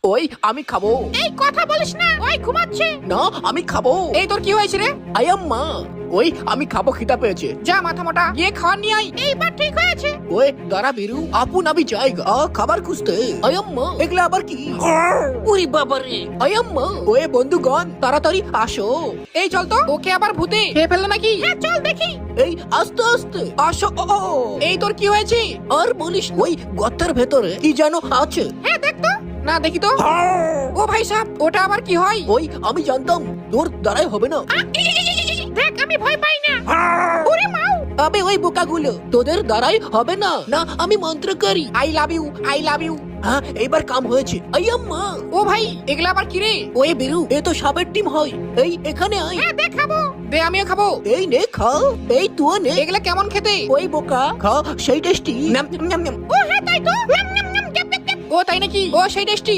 ওই আমি খাবো। এই কথা বলিস না, ওই ঘুমাচ্ছে। না আমি খাবো। এই তোর কি হয়েছে রে? আয়াম মা, ওই আমি খাবো, খিদা পেয়েছে। যা মাথা মোটা, গিয়ে খাওয়ার নিয়ে আয়। এইবার ঠিক হয়েছে। ওই দাঁড়া বীরু, আপন আমি জায়গা খাবার খুঁজতে। আয়াম মা, এগুলা আবার কি? উরি বাবারে। আয়াম মা, ওই বন্ধুগণ তাড়াতাড়ি আসো। এই চল তো, ওকে আবার ভূতে খেয়ে ফেললো নাকি? হ্যাঁ চল দেখি। এই আস্তে আস্তে আসো। এই তোর কি হয়েছে? আর বলিস, ওই গর্তের ভেতরে কি যেন আছে। হ্যাঁ দেখ তো। না দেখি তো। ও ভাই সাহেব, ওটা আবার কি হয়? ওই আমি জানতাম তোর দ্বারাই হবে না। দেখ আমি ভয় পাই না। ওরে মাও। আবে ওই বোকাগুলো, তোদের দ্বারাই হবে না। না আমি মন্ত্রকারী। I love you, I love you. হ্যাঁ এইবার কাম হয়েছে। আয়াম্মা, ও ভাই, এগুলা আবার কি রে? ওই বীরু, এ তো সাপের ডিম হয়। এই এখানে আয়। হ্যাঁ দেখ খাবো। দে আমিও খাবো। এই নে খা। এই তুই নে। এগুলা কেমন খেতে? ওই বোকা খা, সেই টেস্টি। ও হ্যাঁ তাই তো। ও তাই নাকি? ও সেই টেস্টি।